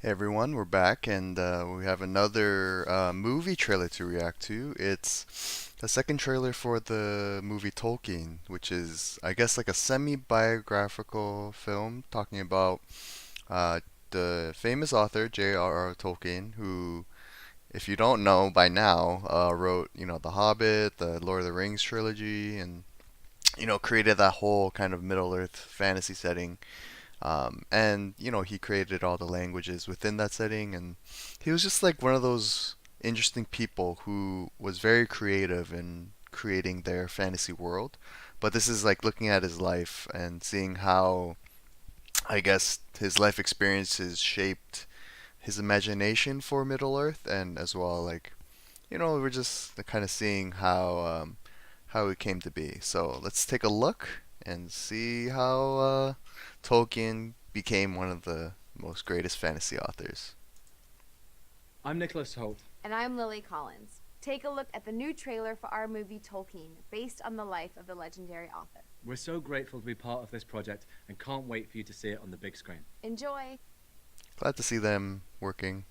Hey everyone, we're back and we have another movie trailer to react to. It's the second trailer for the movie Tolkien, which is, I guess, like a semi-biographical film talking about uh, the famous author J.R.R. Tolkien, who, if you don't know by now, wrote, The Hobbit, the Lord of the Rings trilogy, and, created that whole kind of Middle-earth fantasy setting. And he created all the languages within that setting, and he was just like one of those interesting people who was very creative in creating their fantasy world. But this is like looking at his life and seeing how, I guess, his life experiences shaped his imagination for Middle Earth, and as well, like, we're just kind of seeing how it came to be. So let's take a look and see how Tolkien became one of the most greatest fantasy authors. I'm Nicholas Hoult. And I'm Lily Collins. Take a look at the new trailer for our movie Tolkien, based on the life of the legendary author. We're so grateful to be part of this project and can't wait for you to see it on the big screen. Enjoy! Glad to see them working.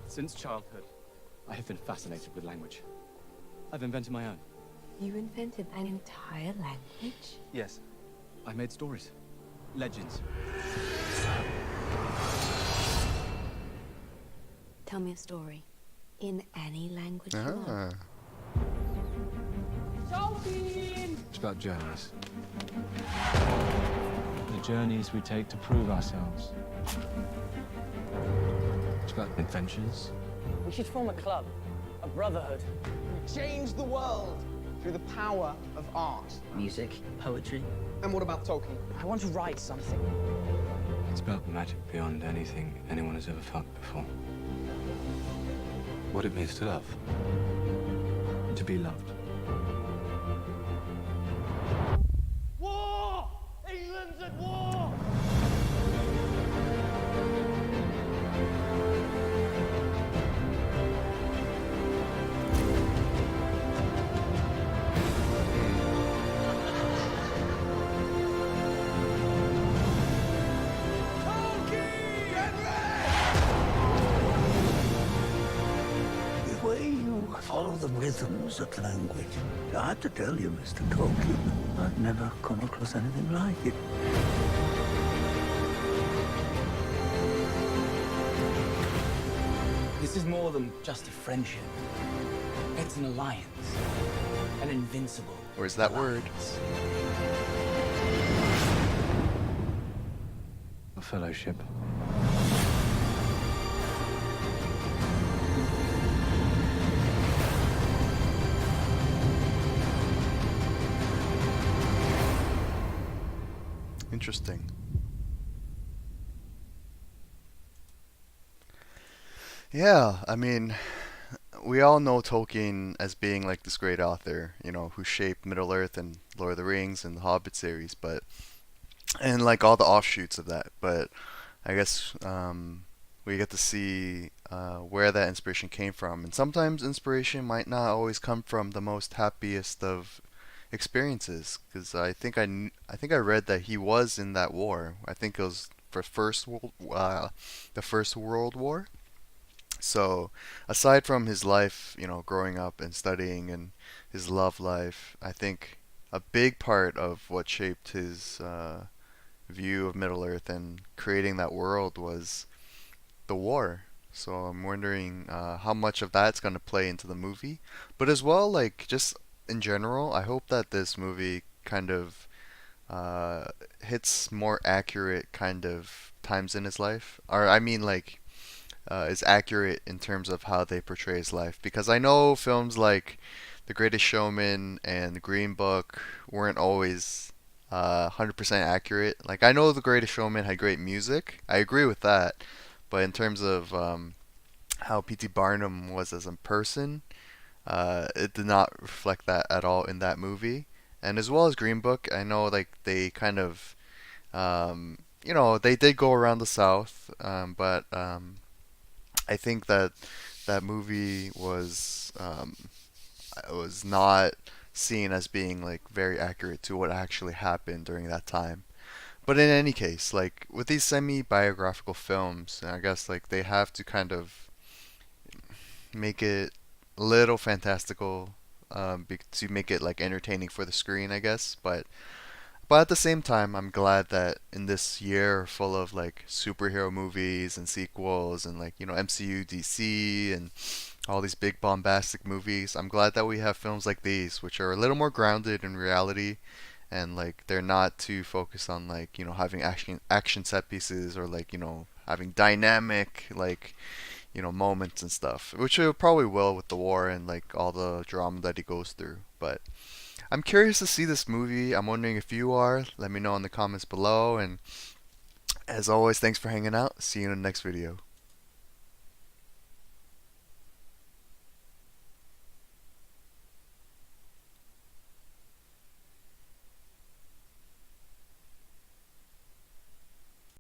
Since childhood, I have been fascinated with language. I've invented my own. You invented an entire language? Yes, I made stories, legends. Tell me a story. In any language you want. It's about journeys. The journeys we take to prove ourselves. It's about adventures. We should form a club, a brotherhood. Change the world through the power of art. Music, poetry. And what about Tolkien? I want to write something. It's about magic beyond anything anyone has ever felt before. What it means to love. To be loved. War! England's at war! The way you follow the rhythms of language. I have to tell you, Mr. Tolkien, I've never come across anything like it. This is more than just a friendship. It's an alliance. An invincible Where's that word? alliance. A fellowship. Interesting. Yeah, I mean, we all know Tolkien as being like this great author, who shaped Middle Earth and Lord of the Rings and the Hobbit series, but and like all the offshoots of that. But I guess we get to see where that inspiration came from, and sometimes inspiration might not always come from the most happiest of experiences. Because I think I read that he was in that war. I think it was for the First World War. So, aside from his life, growing up and studying and his love life, I think a big part of what shaped his view of Middle Earth and creating that world was the war. So I'm wondering how much of that's going to play into the movie, but as well, like just in general, I hope that this movie kind of uh, hits more accurate kind of times in his life, or I mean like is accurate in terms of how they portray his life. Because I know films like The Greatest Showman and The Green Book weren't always 100% accurate. Like I know The Greatest Showman had great music. I agree with that. But in terms of how P.T. Barnum was as a person, it did not reflect that at all in that movie. And as well as Green Book, I know like they kind of they did go around the South, but I think that that movie was not seen as being like very accurate to what actually happened during that time. But in any case, like with these semi-biographical films, I guess like they have to kind of make it a little fantastical, to make it like entertaining for the screen, I guess. But at the same time, I'm glad that in this year full of like superhero movies and sequels and like MCU, DC, and all these big bombastic movies, I'm glad that we have films like these, which are a little more grounded in reality, and like they're not too focused on like having action set pieces, or like having dynamic like moments and stuff, which it probably will with the war and like all the drama that he goes through. But I'm curious to see this movie. I'm wondering if you are. Let me know in the comments below. And as always, thanks for hanging out. See you in the next video.